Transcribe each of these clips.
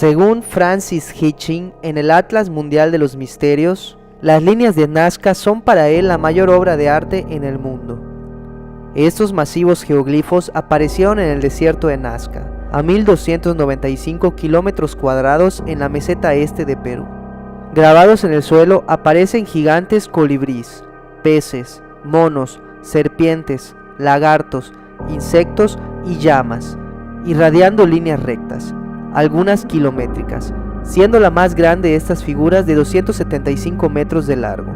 Según Francis Hitching, en el Atlas Mundial de los Misterios, las líneas de Nazca son para él la mayor obra de arte en el mundo. Estos masivos geoglifos aparecieron en el desierto de Nazca, a 1295 kilómetros cuadrados en la meseta este de Perú. Grabados en el suelo aparecen gigantes colibríes, peces, monos, serpientes, lagartos, insectos y llamas, irradiando líneas rectas, algunas kilométricas, siendo la más grande de estas figuras de 275 metros de largo.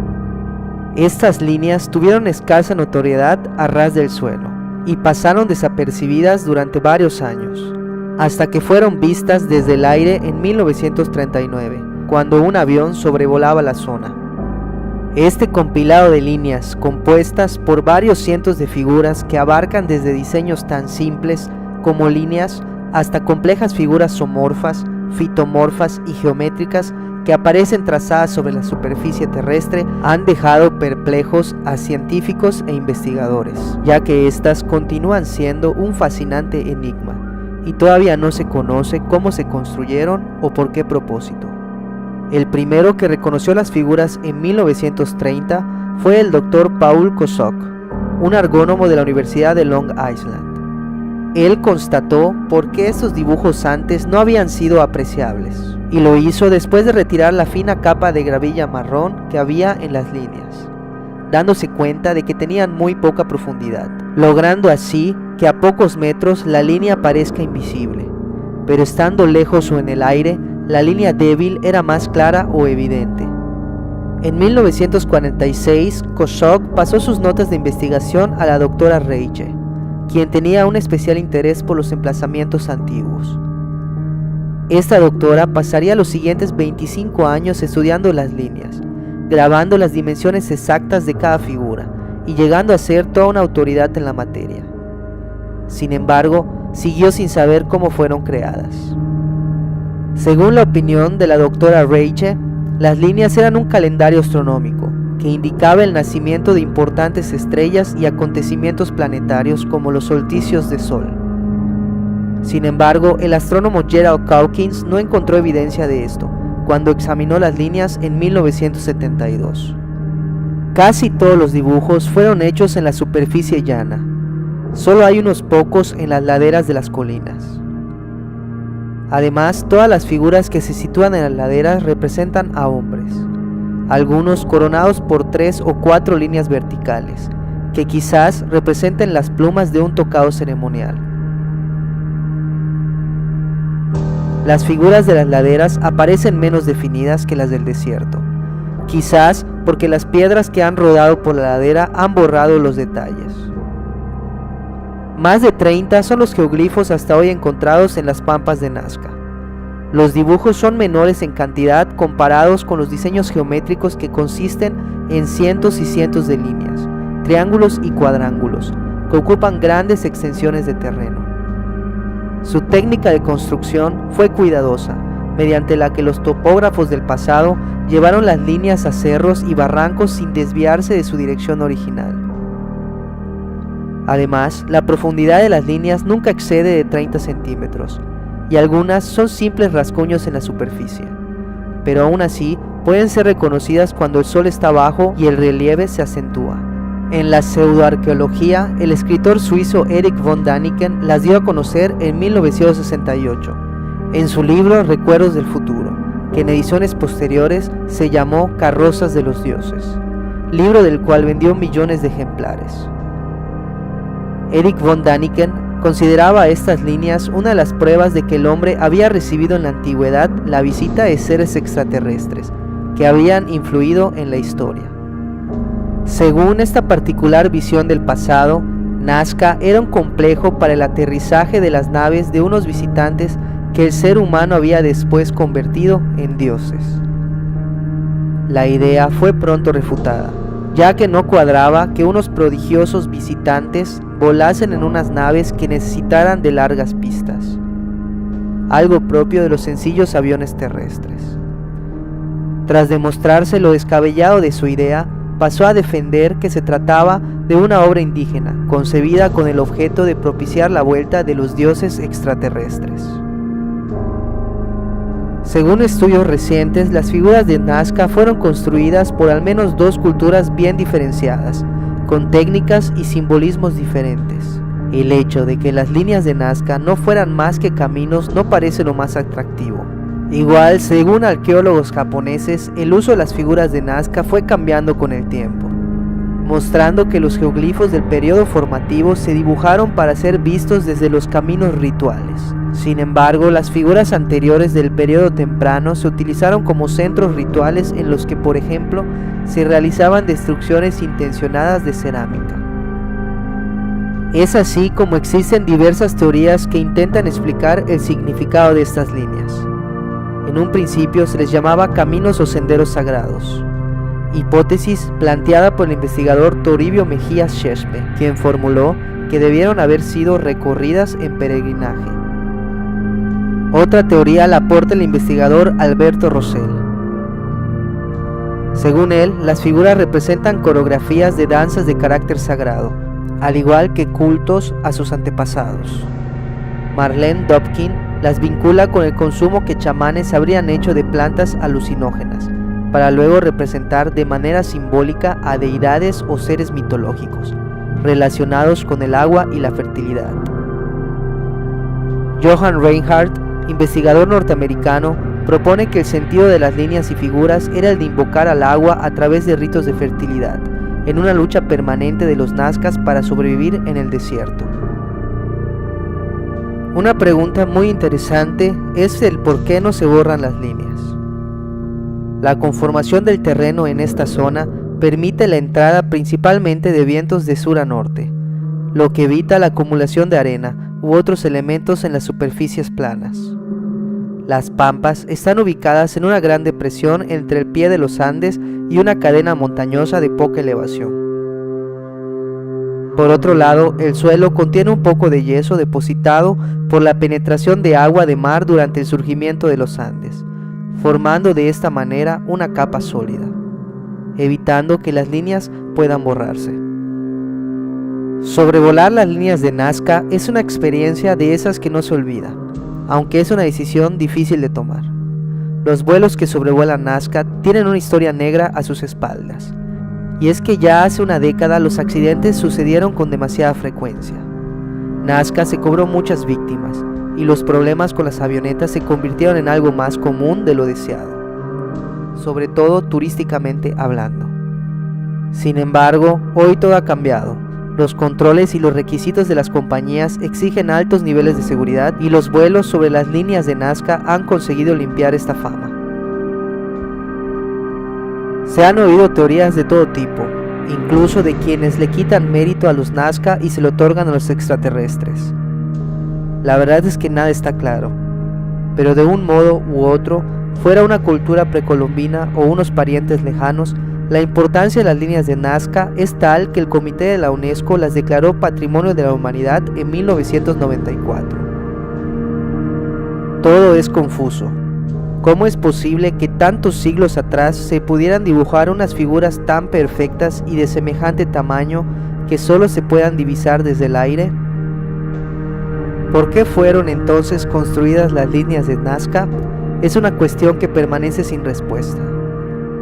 Estas líneas tuvieron escasa notoriedad a ras del suelo y pasaron desapercibidas durante varios años, hasta que fueron vistas desde el aire en 1939, cuando un avión sobrevolaba la zona. Este compilado de líneas, compuestas por varios cientos de figuras que abarcan desde diseños tan simples como líneas hasta complejas figuras zoomorfas, fitomorfas y geométricas que aparecen trazadas sobre la superficie terrestre, han dejado perplejos a científicos e investigadores, ya que éstas continúan siendo un fascinante enigma y todavía no se conoce cómo se construyeron o por qué propósito. El primero que reconoció las figuras en 1930 fue el Dr. Paul Kosok, un argónomo de la Universidad de Long Island. Él constató por qué estos dibujos antes no habían sido apreciables, y lo hizo después de retirar la fina capa de gravilla marrón que había en las líneas, dándose cuenta de que tenían muy poca profundidad, logrando así que a pocos metros la línea parezca invisible, pero estando lejos o en el aire, la línea débil era más clara o evidente. En 1946, Kosok pasó sus notas de investigación a la doctora Reiche, quien tenía un especial interés por los emplazamientos antiguos. Esta doctora pasaría los siguientes 25 años estudiando las líneas, grabando las dimensiones exactas de cada figura y llegando a ser toda una autoridad en la materia. Sin embargo, siguió sin saber cómo fueron creadas. Según la opinión de la doctora Reiche, las líneas eran un calendario astronómico que indicaba el nacimiento de importantes estrellas y acontecimientos planetarios como los solsticios de sol. Sin embargo, el astrónomo Gerald Caulkins no encontró evidencia de esto cuando examinó las líneas en 1972. Casi todos los dibujos fueron hechos en la superficie llana. Solo hay unos pocos en las laderas de las colinas. Además, todas las figuras que se sitúan en las laderas representan a hombres, algunos coronados por 3 o 4 líneas verticales, que quizás representen las plumas de un tocado ceremonial. Las figuras de las laderas aparecen menos definidas que las del desierto, quizás porque las piedras que han rodado por la ladera han borrado los detalles. Más de 30 son los geoglifos hasta hoy encontrados en las pampas de Nazca. Los dibujos son menores en cantidad comparados con los diseños geométricos que consisten en cientos y cientos de líneas, triángulos y cuadrángulos, que ocupan grandes extensiones de terreno. Su técnica de construcción fue cuidadosa, mediante la que los topógrafos del pasado llevaron las líneas a cerros y barrancos sin desviarse de su dirección original. Además, la profundidad de las líneas nunca excede de 30 centímetros, y algunas son simples rasguños en la superficie, pero aún así pueden ser reconocidas cuando el sol está bajo y el relieve se acentúa. En la pseudoarqueología, el escritor suizo Erich von Däniken las dio a conocer en 1968, en su libro Recuerdos del Futuro, que en ediciones posteriores se llamó Carrozas de los Dioses, libro del cual vendió millones de ejemplares. Erich von Däniken consideraba a estas líneas una de las pruebas de que el hombre había recibido en la antigüedad la visita de seres extraterrestres que habían influido en la historia. Según esta particular visión del pasado, Nazca era un complejo para el aterrizaje de las naves de unos visitantes que el ser humano había después convertido en dioses. La idea fue pronto refutada, ya que no cuadraba que unos prodigiosos visitantes volasen en unas naves que necesitaran de largas pistas, algo propio de los sencillos aviones terrestres. Tras demostrarse lo descabellado de su idea, pasó a defender que se trataba de una obra indígena, concebida con el objeto de propiciar la vuelta de los dioses extraterrestres. Según estudios recientes, las figuras de Nazca fueron construidas por al menos dos culturas bien diferenciadas, con técnicas y simbolismos diferentes. El hecho de que las líneas de Nazca no fueran más que caminos no parece lo más atractivo. Igual, según arqueólogos japoneses, el uso de las figuras de Nazca fue cambiando con el tiempo, mostrando que los geoglifos del periodo formativo se dibujaron para ser vistos desde los caminos rituales. Sin embargo, las figuras anteriores del periodo temprano se utilizaron como centros rituales en los que, por ejemplo, se realizaban destrucciones intencionadas de cerámica. Es así como existen diversas teorías que intentan explicar el significado de estas líneas. En un principio se les llamaba caminos o senderos sagrados, hipótesis planteada por el investigador Toribio Mejía Shespe, quien formuló que debieron haber sido recorridas en peregrinaje. Otra teoría la aporta el investigador Alberto Rosell. Según él, las figuras representan coreografías de danzas de carácter sagrado, al igual que cultos a sus antepasados. Marlene Dobkin las vincula con el consumo que chamanes habrían hecho de plantas alucinógenas, para luego representar de manera simbólica a deidades o seres mitológicos, relacionados con el agua y la fertilidad. Johann Reinhardt, investigador norteamericano, propone que el sentido de las líneas y figuras era el de invocar al agua a través de ritos de fertilidad, en una lucha permanente de los nazcas para sobrevivir en el desierto. Una pregunta muy interesante es el por qué no se borran las líneas. La conformación del terreno en esta zona permite la entrada principalmente de vientos de sur a norte, lo que evita la acumulación de arena u otros elementos en las superficies planas. Las pampas están ubicadas en una gran depresión entre el pie de los Andes y una cadena montañosa de poca elevación. Por otro lado, el suelo contiene un poco de yeso depositado por la penetración de agua de mar durante el surgimiento de los Andes, formando de esta manera una capa sólida, evitando que las líneas puedan borrarse. Sobrevolar las líneas de Nazca es una experiencia de esas que no se olvida, aunque es una decisión difícil de tomar. Los vuelos que sobrevuelan Nazca tienen una historia negra a sus espaldas, y es que ya hace una década los accidentes sucedieron con demasiada frecuencia. Nazca se cobró muchas víctimas, y los problemas con las avionetas se convirtieron en algo más común de lo deseado, sobre todo turísticamente hablando. Sin embargo, hoy todo ha cambiado. Los controles y los requisitos de las compañías exigen altos niveles de seguridad y los vuelos sobre las líneas de Nazca han conseguido limpiar esta fama. Se han oído teorías de todo tipo, incluso de quienes le quitan mérito a los Nazca y se lo otorgan a los extraterrestres. La verdad es que nada está claro, pero de un modo u otro, fuera una cultura precolombina o unos parientes lejanos, la importancia de las líneas de Nazca es tal que el Comité de la UNESCO las declaró Patrimonio de la Humanidad en 1994. Todo es confuso. ¿Cómo es posible que tantos siglos atrás se pudieran dibujar unas figuras tan perfectas y de semejante tamaño que solo se puedan divisar desde el aire? ¿Por qué fueron entonces construidas las líneas de Nazca? Es una cuestión que permanece sin respuesta.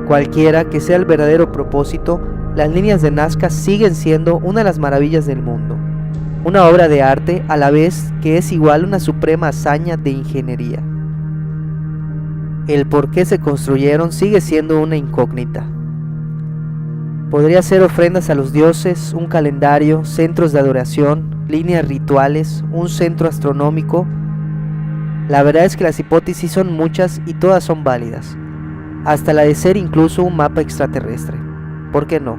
Cualquiera que sea el verdadero propósito, las líneas de Nazca siguen siendo una de las maravillas del mundo, una obra de arte a la vez que es igual una suprema hazaña de ingeniería. El por qué se construyeron sigue siendo una incógnita. Podría ser ofrendas a los dioses, un calendario, centros de adoración, líneas rituales, un centro astronómico. La verdad es que las hipótesis son muchas y todas son válidas, hasta la de ser incluso un mapa extraterrestre. ¿Por qué no?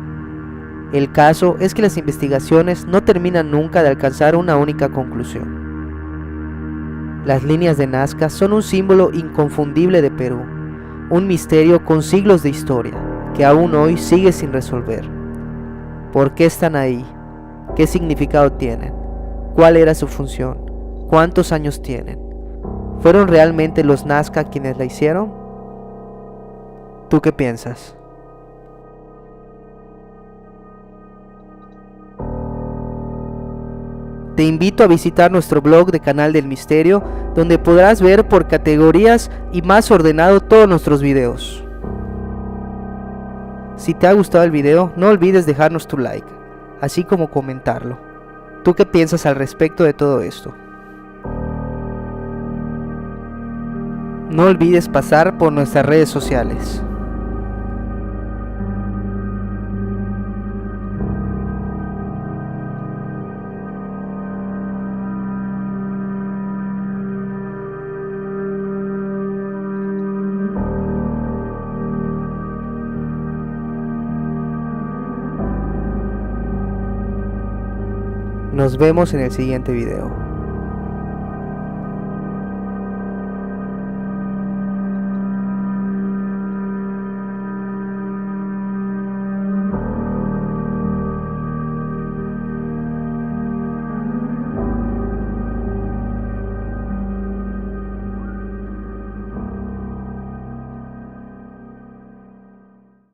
El caso es que las investigaciones no terminan nunca de alcanzar una única conclusión. Las líneas de Nazca son un símbolo inconfundible de Perú, un misterio con siglos de historia, que aún hoy sigue sin resolver. ¿Por qué están ahí? ¿Qué significado tienen? ¿Cuál era su función? ¿Cuántos años tienen? ¿Fueron realmente los Nazca quienes la hicieron? ¿Tú qué piensas? Te invito a visitar nuestro blog de Canal del Misterio, donde podrás ver por categorías y más ordenado todos nuestros videos. Si te ha gustado el video, no olvides dejarnos tu like, así como comentarlo. ¿Tú qué piensas al respecto de todo esto? No olvides pasar por nuestras redes sociales. Nos vemos en el siguiente video.